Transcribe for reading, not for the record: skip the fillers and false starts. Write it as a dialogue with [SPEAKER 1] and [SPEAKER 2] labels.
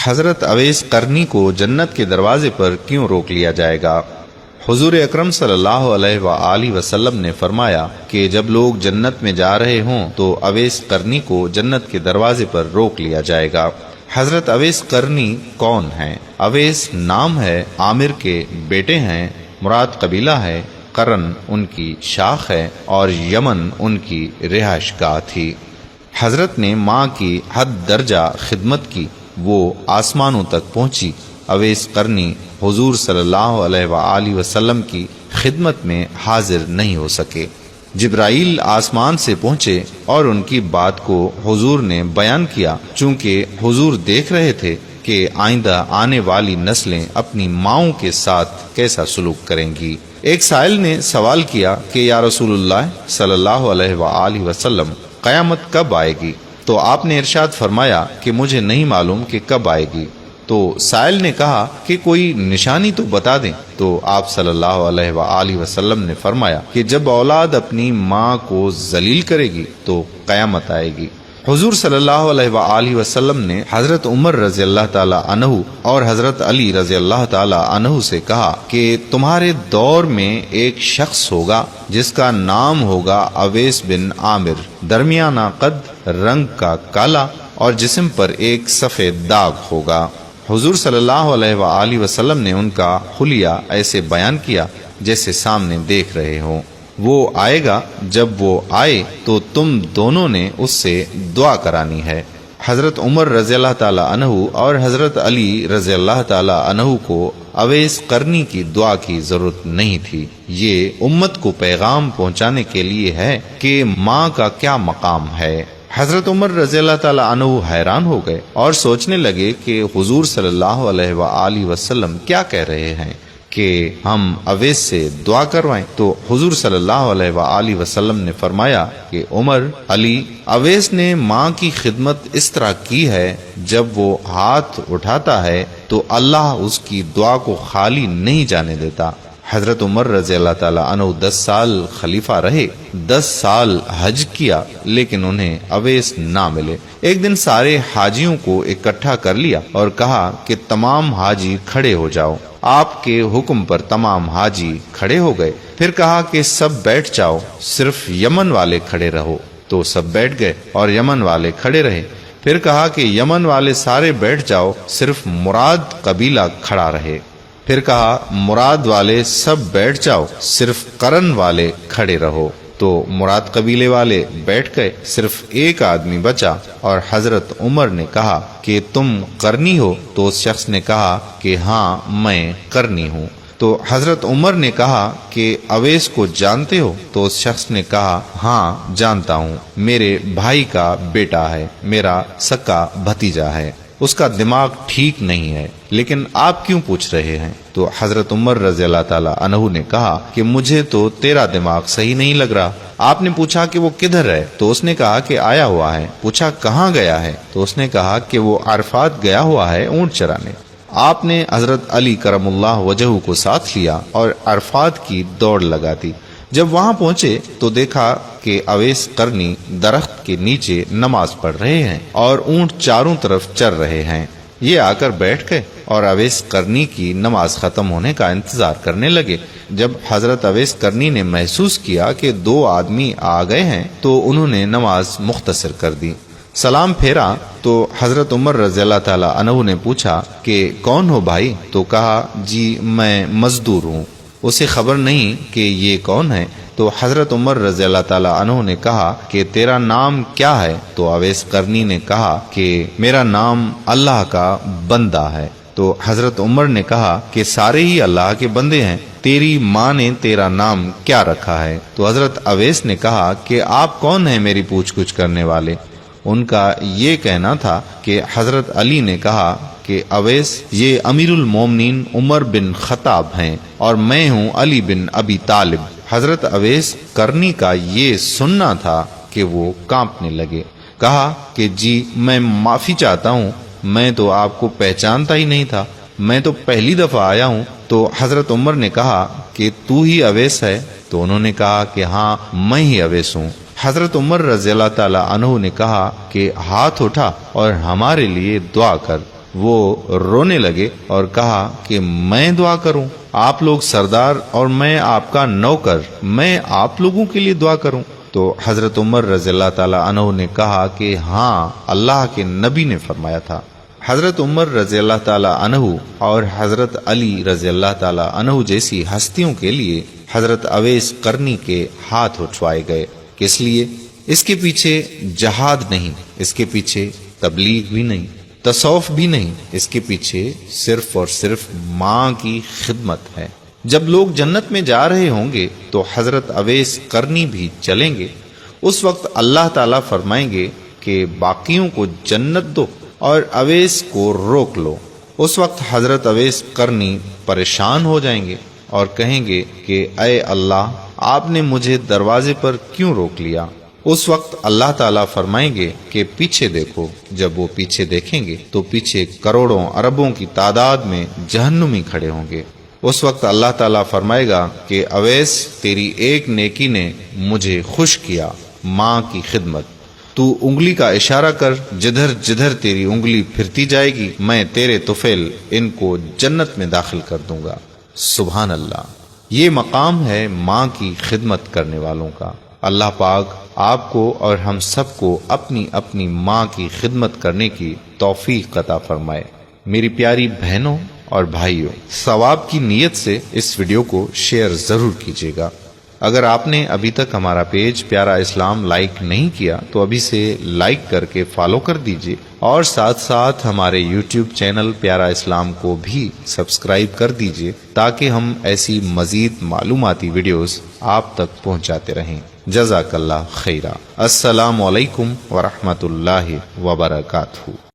[SPEAKER 1] حضرت اویس قرنی کو جنت کے دروازے پر کیوں روک لیا جائے گا؟ حضور اکرم صلی اللہ علیہ وآلہ وسلم نے فرمایا کہ جب لوگ جنت میں جا رہے ہوں تو اویس قرنی کو جنت کے دروازے پر روک لیا جائے گا۔ حضرت اویس قرنی کون ہیں؟ اویس نام ہے، عامر کے بیٹے ہیں، مراد قبیلہ ہے، قرن ان کی شاخ ہے اور یمن ان کی رہائش گاہ تھی۔ حضرت نے ماں کی حد درجہ خدمت کی، وہ آسمانوں تک پہنچی۔ اویس قرنی حضور صلی اللہ علیہ وآلہ وسلم کی خدمت میں حاضر نہیں ہو سکے۔ جبرائیل آسمان سے پہنچے اور ان کی بات کو حضور نے بیان کیا، چونکہ حضور دیکھ رہے تھے کہ آئندہ آنے والی نسلیں اپنی ماؤں کے ساتھ کیسا سلوک کریں گی۔ ایک سائل نے سوال کیا کہ یا رسول اللہ صلی اللہ علیہ وآلہ وسلم، قیامت کب آئے گی؟ تو آپ نے ارشاد فرمایا کہ مجھے نہیں معلوم کہ کب آئے گی۔ تو سائل نے کہا کہ کوئی نشانی تو بتا دیں۔ تو آپ صلی اللہ علیہ وآلہ وسلم نے فرمایا کہ جب اولاد اپنی ماں کو ذلیل کرے گی تو قیامت آئے گی۔ حضور صلی اللہ علیہ وآلہ وسلم نے حضرت عمر رضی اللہ تعالی عنہ اور حضرت علی رضی اللہ تعالی عنہ سے کہا کہ تمہارے دور میں ایک شخص ہوگا جس کا نام ہوگا اویس بن عامر، درمیانہ قد، رنگ کا کالا اور جسم پر ایک سفید داغ ہوگا۔ حضور صلی اللہ علیہ وآلہ وسلم نے ان کا حلیہ ایسے بیان کیا جیسے سامنے دیکھ رہے ہوں۔ وہ آئے گا، جب وہ آئے تو تم دونوں نے اس سے دعا کرانی ہے۔ حضرت عمر رضی اللہ تعالی عنہ اور حضرت علی رضی اللہ تعالی عنہ کو اویس قرنی کی دعا کی ضرورت نہیں تھی۔ یہ امت کو پیغام پہنچانے کے لیے ہے کہ ماں کا کیا مقام ہے۔ حضرت عمر رضی اللہ تعالی عنہ حیران ہو گئے اور سوچنے لگے کہ حضور صلی اللہ علیہ وآلہ وسلم کیا کہہ رہے ہیں کہ ہم اویس سے دعا کروائیں۔ تو حضور صلی اللہ علیہ وآلہ وسلم نے فرمایا کہ عمر، علی، اویس نے ماں کی خدمت اس طرح کی ہے، جب وہ ہاتھ اٹھاتا ہے تو اللہ اس کی دعا کو خالی نہیں جانے دیتا۔ حضرت عمر رضی اللہ تعالیٰ عنہ 10 سال خلیفہ رہے، 10 سال حج کیا، لیکن انہیں اویس نہ ملے۔ ایک دن سارے حاجیوں کو اکٹھا کر لیا اور کہا کہ تمام حاجی کھڑے ہو جاؤ۔ آپ کے حکم پر تمام حاجی کھڑے ہو گئے۔ پھر کہا کہ سب بیٹھ جاؤ، صرف یمن والے کھڑے رہو۔ تو سب بیٹھ گئے اور یمن والے کھڑے رہے۔ پھر کہا کہ یمن والے سارے بیٹھ جاؤ، صرف مراد قبیلہ کھڑا رہے۔ پھر کہا مراد والے سب بیٹھ جاؤ، صرف قرن والے کھڑے رہو۔ تو مراد قبیلے والے بیٹھ گئے، صرف ایک آدمی بچا اور حضرت عمر نے کہا کہ تم قرنی ہو؟ تو اس شخص نے کہا کہ ہاں میں قرنی ہوں۔ تو حضرت عمر نے کہا کہ اویس کو جانتے ہو؟ تو اس شخص نے کہا ہاں جانتا ہوں، میرے بھائی کا بیٹا ہے، میرا سکا بھتیجا ہے، اس کا دماغ ٹھیک نہیں ہے، لیکن آپ کیوں پوچھ رہے ہیں؟ تو حضرت عمر رضی اللہ تعالی عنہ نے کہا کہ مجھے تو تیرا دماغ صحیح نہیں لگ رہا۔ آپ نے پوچھا کہ وہ کدھر ہے؟ تو اس نے کہا کہ آیا ہوا ہے۔ پوچھا کہاں گیا ہے؟ تو اس نے کہا کہ وہ عرفات گیا ہوا ہے اونٹ چرانے۔ آپ نے حضرت علی کرم اللہ وجہہ کو ساتھ لیا اور عرفات کی دوڑ لگا دی۔ جب وہاں پہنچے تو دیکھا کہ اویس قرنی درخت کے نیچے نماز پڑھ رہے ہیں اور اونٹ چاروں طرف چر رہے ہیں۔ یہ آ کر بیٹھ گئے اور اویس قرنی کی نماز ختم ہونے کا انتظار کرنے لگے۔ جب حضرت اویس قرنی نے محسوس کیا کہ 2 آدمی آ گئے ہیں تو انہوں نے نماز مختصر کر دی۔ سلام پھیرا تو حضرت عمر رضی اللہ تعالی عنہ نے پوچھا کہ کون ہو بھائی؟ تو کہا جی میں مزدور ہوں، اسے خبر نہیں کہ یہ کون ہے۔ تو حضرت عمر رضی اللہ تعالی عنہ نے کہا کہ تیرا نام کیا ہے؟ تو اویس قرنی نے کہا کہ میرا نام اللہ کا بندہ ہے۔ تو حضرت عمر نے کہا کہ سارے ہی اللہ کے بندے ہیں، تیری ماں نے تیرا نام کیا رکھا ہے؟ تو حضرت اویس نے کہا کہ آپ کون ہیں میری پوچھ گچھ کرنے والے؟ ان کا یہ کہنا تھا کہ حضرت علی نے کہا کہ اویس یہ امیر المومنین عمر بن خطاب ہیں اور میں ہوں علی بن ابی طالب۔ حضرت اویس قرنی کا یہ سننا تھا کہ وہ کانپنے لگے۔ کہا کہ جی میں معافی چاہتا ہوں، میں تو آپ کو پہچانتا ہی نہیں تھا، میں تو پہلی دفعہ آیا ہوں۔ تو حضرت عمر نے کہا کہ تو ہی اویس ہے؟ تو انہوں نے کہا کہ ہاں میں ہی اویس ہوں۔ حضرت عمر رضی اللہ تعالی عنہ نے کہا کہ ہاتھ اٹھا اور ہمارے لیے دعا کر۔ وہ رونے لگے اور کہا کہ میں دعا کروں؟ آپ لوگ سردار اور میں آپ کا نوکر، میں آپ لوگوں کے لیے دعا کروں؟ تو حضرت عمر رضی اللہ تعالی عنہ نے کہا کہ ہاں، اللہ کے نبی نے فرمایا تھا۔ حضرت عمر رضی اللہ تعالی عنہ اور حضرت علی رضی اللہ تعالی عنہ جیسی ہستیوں کے لیے حضرت اویس قرنی کے ہاتھ اٹھوائے گئے۔ کس لیے؟ اس کے پیچھے جہاد نہیں، اس کے پیچھے تبلیغ بھی نہیں، تصوف بھی نہیں، اس کے پیچھے صرف اور صرف ماں کی خدمت ہے۔ جب لوگ جنت میں جا رہے ہوں گے تو حضرت اویس قرنی بھی چلیں گے۔ اس وقت اللہ تعالیٰ فرمائیں گے کہ باقیوں کو جنت دو اور اویس کو روک لو۔ اس وقت حضرت اویس قرنی پریشان ہو جائیں گے اور کہیں گے کہ اے اللہ، آپ نے مجھے دروازے پر کیوں روک لیا؟ اس وقت اللہ تعالیٰ فرمائیں گے کہ پیچھے دیکھو۔ جب وہ پیچھے دیکھیں گے تو پیچھے کروڑوں اربوں کی تعداد میں جہنمی کھڑے ہوں گے۔ اس وقت اللہ تعالیٰ فرمائے گا کہ اویس، تیری ایک نیکی نے مجھے خوش کیا، ماں کی خدمت۔ تو انگلی کا اشارہ کر، جدھر جدھر تیری انگلی پھرتی جائے گی میں تیرے طفیل ان کو جنت میں داخل کر دوں گا۔ سبحان اللہ، یہ مقام ہے ماں کی خدمت کرنے والوں کا۔ اللہ پاک آپ کو اور ہم سب کو اپنی اپنی ماں کی خدمت کرنے کی توفیق عطا فرمائے۔ میری پیاری بہنوں اور بھائیوں، ثواب کی نیت سے اس ویڈیو کو شیئر ضرور کیجیے گا۔ اگر آپ نے ابھی تک ہمارا پیج پیارا اسلام لائک نہیں کیا تو ابھی سے لائک کر کے فالو کر دیجیے، اور ساتھ ساتھ ہمارے یوٹیوب چینل پیارا اسلام کو بھی سبسکرائب کر دیجیے تاکہ ہم ایسی مزید معلوماتی ویڈیوز آپ تک پہنچاتے رہیں۔ جزاک اللہ خیرہ۔ السلام علیکم ورحمۃ اللہ وبرکاتہ۔